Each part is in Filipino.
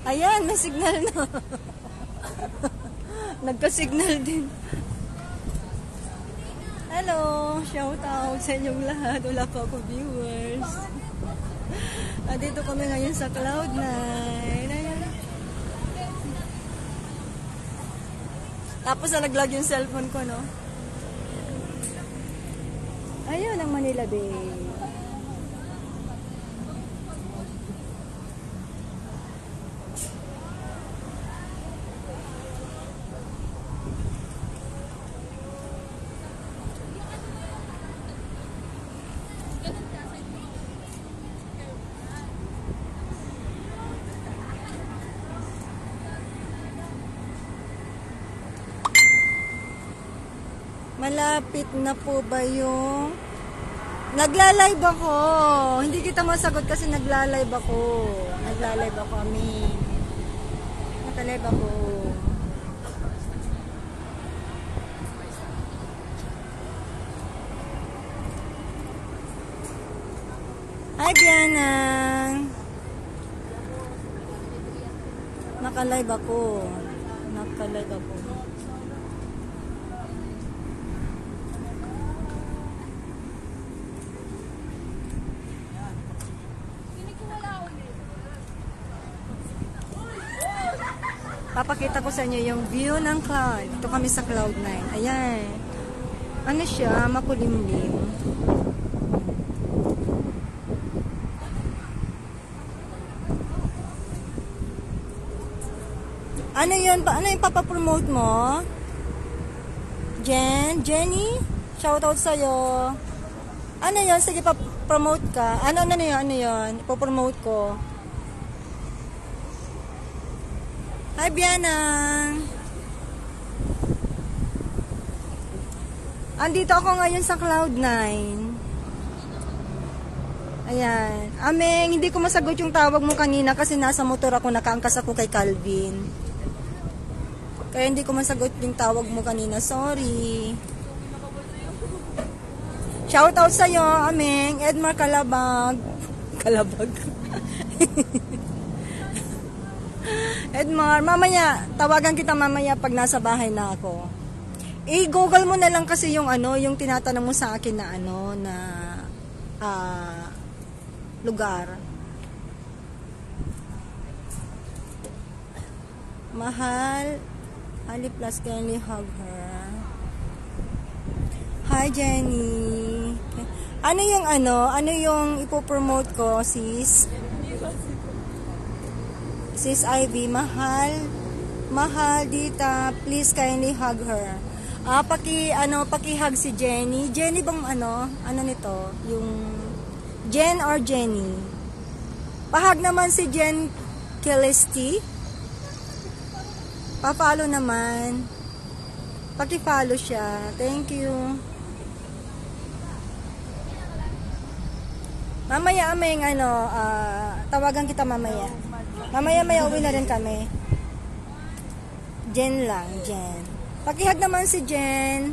Ayan, may signal na. Nagka-signal din. Hello, shout out sa inyong lahat. Wala pa ako viewers. Dito kami ngayon sa Cloud9. Ayan. Tapos nalaglag yung cellphone ko, no? Ayun ang Manila Bay. Malapit na po ba yung... Nagla-live ako. Hindi kita masagot kasi nagla-live ako. Nagla-live ako, amin. Nagla-live ako. Hi, Biana. Naka-live ako. Naka-live ako. Papakita ko sa inyo yung view ng cloud. Ito kami sa Cloud9. Ayan. Ano siya? Makulimlim. Ano yun? Ano yung papapromote mo? Jenny? Shoutout sa'yo. Ano yun? Sige, papromote ka. Ano yun? Ano yun? Ipopromote ko. Hi, Biana. Andito ako ngayon sa Cloud9. Ayan. Ameng, hindi ko masagot yung tawag mo kanina kasi nasa motor ako, nakaangkas ako kay Calvin. Kaya hindi ko masagot yung tawag mo kanina. Sorry. Shoutout sa'yo, Ameng. Edmar Calabag. Calabag. Edmar, mamaya, tawagan kita mamaya pag nasa bahay na ako. I-google mo na lang kasi yung yung tinatanong mo sa akin na lugar. Mahal, Ali Plus, can you hug her? Hi, Jenny. Ano yung ipopromote ko, sis? Sis Ivy, mahal dita, please kindly hug her. Paki-hug si Jenny. Jenny bang ano nito? Yung Jen or Jenny? Pahag naman si Jen Celesti. Pa-follow naman. Paki-follow siya. Thank you. Mamaya aming tawagan kita mamaya. Mamaya uwi na rin kami. Jen lang, Jen. Pakihag naman si Jen.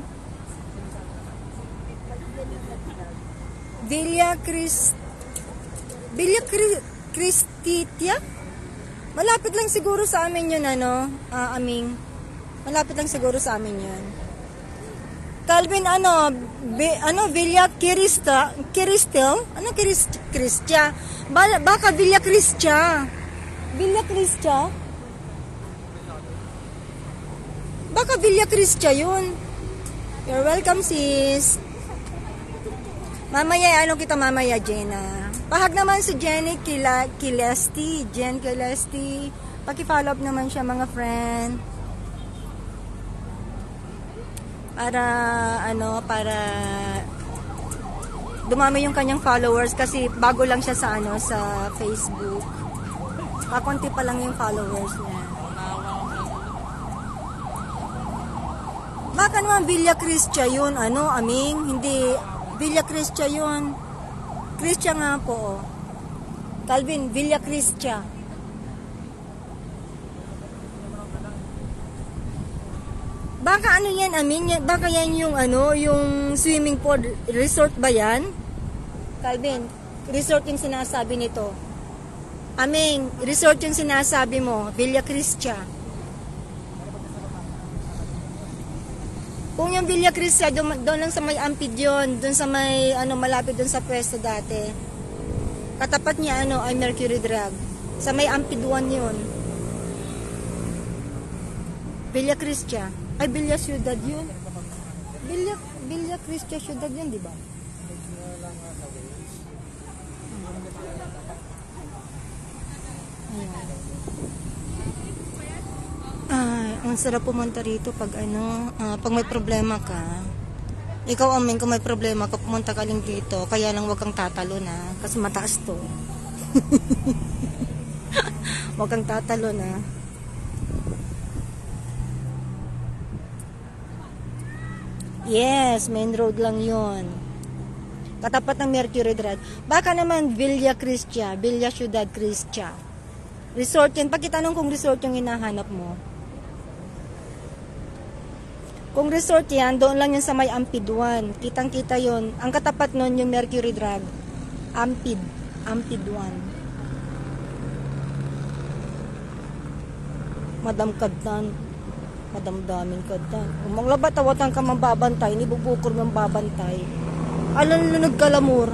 Villa Cristitia? Malapit lang siguro sa amin yun, Aming. Malapit lang siguro sa amin yun. Calvin, Villa Cristel? Ano Cristia? Baka Villa Cristia. Villa Cristia? Baka Villa Cristia yun. You're welcome, sis. Mamaya, kita mamaya, Jenna. Pahag naman si Jenny Celesti. Jen Celesti. Paki-follow up naman siya, mga friend. Para dumami yung kanyang followers kasi bago lang siya sa Facebook. Kakunti pa lang yung followers niya. Baka naman Villa Cristia yun, Aming? Hindi, Villa Cristia yun. Cristia nga po, Calvin, Villa Cristia. Baka yan, Aming? Baka yan yung yung swimming pool resort ba yan? Calvin, resort yung sinasabi nito. Aming, resort yung sinasabi mo, Villa Cristia. Kung yung Villa Cristia, doon lang sa may Ampid yun, doon sa may, malapit doon sa pwesto dati. Katapat niya, ay Mercury Drug. Sa may Ampid 1 yun. Villa Cristia. Ay, Villa Ciudad yun. Villa Cristia Ciudad yun, di ba? Ay, ang sarap pumunta rito pag pag may problema ka. Ikaw, Aming, kung may problema ka, pumunta ka lang dito. Kaya lang wag kang tatalo na. Kasi mataas to. Wag kang tatalo na. Yes, main road lang yon. Katapat ng Mercury Drive. Baka naman Villa Cristia, Villa Ciudad Cristia. Resort yun. Pagkitanong kung resort yung hinahanap mo. Kung resort yan, doon lang yan sa may Ampid 1. Kitang-kita yun. Ang katapat nun yung Mercury Drive. Ampid 1. Madam Kaddan. Madam daming Kaddan. Umanglabat, tawatan ka mambabantay. Nibubukor ng babantay. Alam lunod kalamur.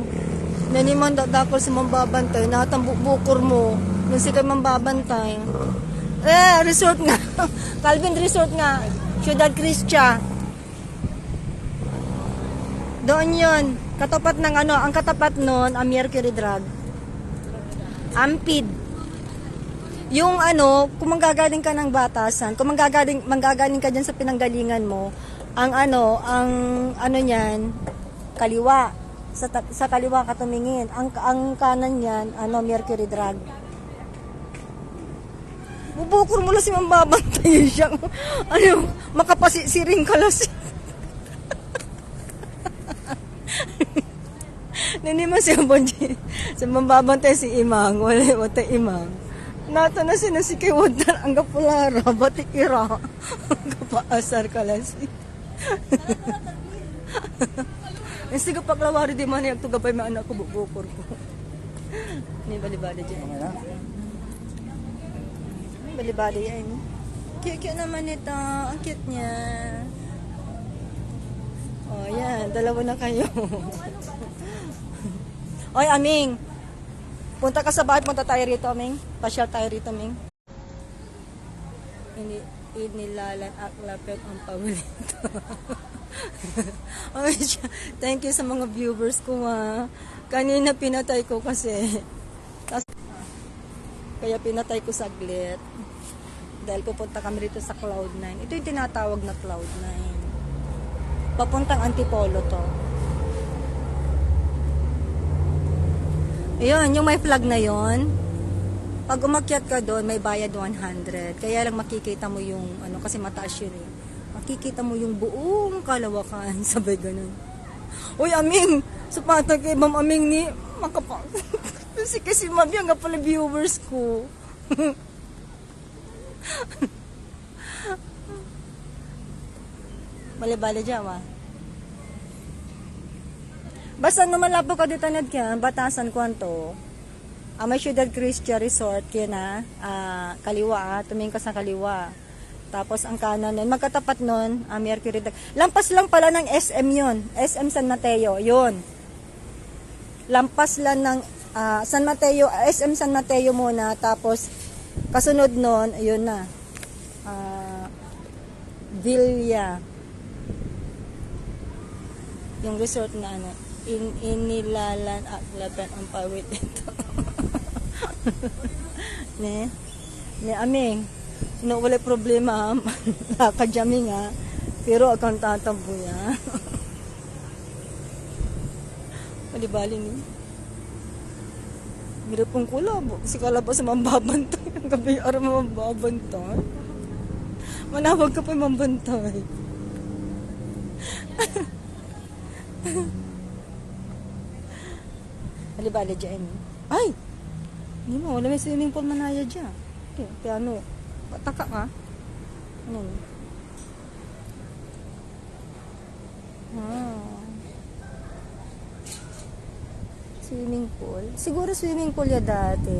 Naniman dadakol si mambabantay. Natambukbukor mo. Nung si kay mambabantay. Resort nga. Calvin Resort nga. Ciudad Cristia. Doon yun. Katapat ng ang katapat nun, ang Mercury Drug. Ampid. Yung kung manggagaling ka ng Batasan, kung manggagaling ka dyan sa pinanggalingan mo, ang niyan, kaliwa. Sa kaliwa ka tumingin. Ang kanan niyan, Mercury Drug. Bubukor mo lang si mambabantay siya. Makapasisiring ka lang siya. Naniman siya Bonji. Sa mambabantay si Imang. Wala Imang. Nato na sinasiki wadan ang kapulara. Batikira. Ang kapaasar ka lang siya. Sige paglawari di man yung tugabay may anak ko bubukor ko. Ni bali-bali dyan. Bali-bali yan. Cute naman ito. Ang cute niya. Oh, yan. Dalawa na kayo. Oy, Aming. Punta ka sa bahay. Punta tayo rito, Aming. Pasyal tayo rito, Aming. Inilalan at lapit ang pawilito. Oh, thank you sa mga viewers ko, Kanina pinatay ko kasi. Kaya pinatay ko saglit. Dahil pupunta kami rito sa Cloud9. Ito yung tinatawag na Cloud9. Papuntang Antipolo to. Ayun, yung may flag na yon. Pag umakyat ka doon, may bayad 100. Kaya lang makikita mo yung, kasi mataas yun eh. Makikita mo yung buong Kalawakan. Sabay ganun. Uy, Aming! Supata kay Ma'am Aming ni kasi Ma'am yung nga pala viewers ko. Bali-bali dyan, Basta lumalapo ka dito na dyan, Batasan kwanto. May Ciudad Cristia Resort, kaya na, kaliwa, tumingin ka sa kaliwa. Tapos ang kanan nun, magkatapat nun, Mercury. Lampas lang pala ng SM yun, SM San Mateo, yun. Lampas lang ng San Mateo, SM San Mateo muna, tapos kasunod nun, ayun na, Villa. Yung resort na inilalan at laban ang pawit ito. ne Aming, no, wala problema, nakajami nga, pero akong tatambo niya. Malibali ni. Mira pong kulabo, si kalabas sa mambabantay, ang gabi araw mambabantay. Manawag ka pa mambantay. Malibali dyan. Ay! Hindi mo, wala may swimming pool manaya dyan. Okay, piano. Pataka ka. Ano? Swimming pool. Siguro swimming pool ya dati.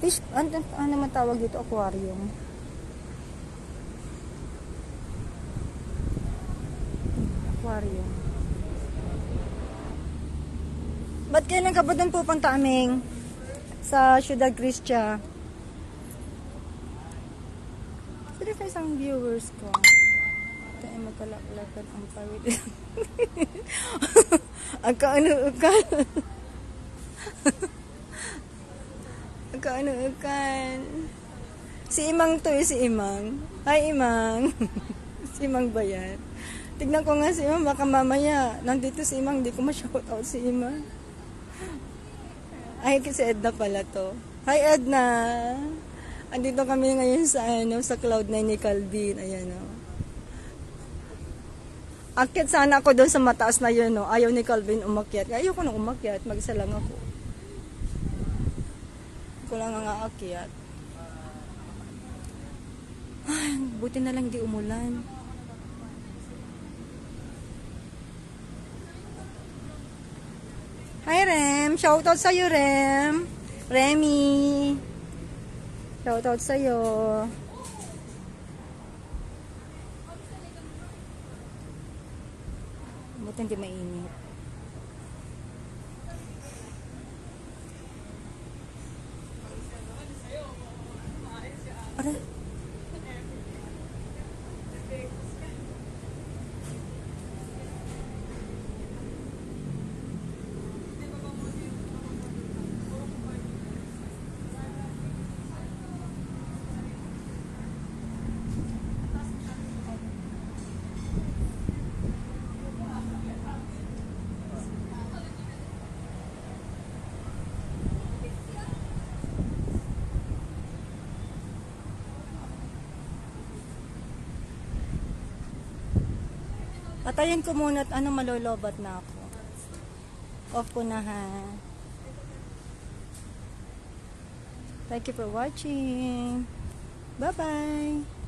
Fish, ano naman tawag dito? Aquarium. Aquarium. Ba't kailan ka ba doon pupunta, Aming? Sa Ciudad Cristia? Sino sa isang viewers ko? Ito ay magkalaklakan ang pawid. Agkaano-ukan. Agkaano-ukan. Si Imang to eh, si Imang. Hi, Imang. Si Imang ba yan? Tignan ko nga si Imang, baka mamaya nandito si Imang, hindi ko ma-shoutout si Imang. Ay, si Edna pala to. Hi, Edna. Andito kami ngayon sa sa Cloud9 ni Calvin. Ayan o. Akyat sana ako doon sa mataas na yun, no. Ayaw ni Calvin umakyat. Ayaw ko nang umakyat, mag-isa lang ako. Ko lang nga akyat. Ay, buti na lang di umulan. Hi, Rem. Shoutout sa'yo, Rem. Remy. Shoutout sa'yo. Buti hindi mainit. Aray. Patayin ko muna at malolobat na ako. Off ko na ha. Thank you for watching. Bye-bye.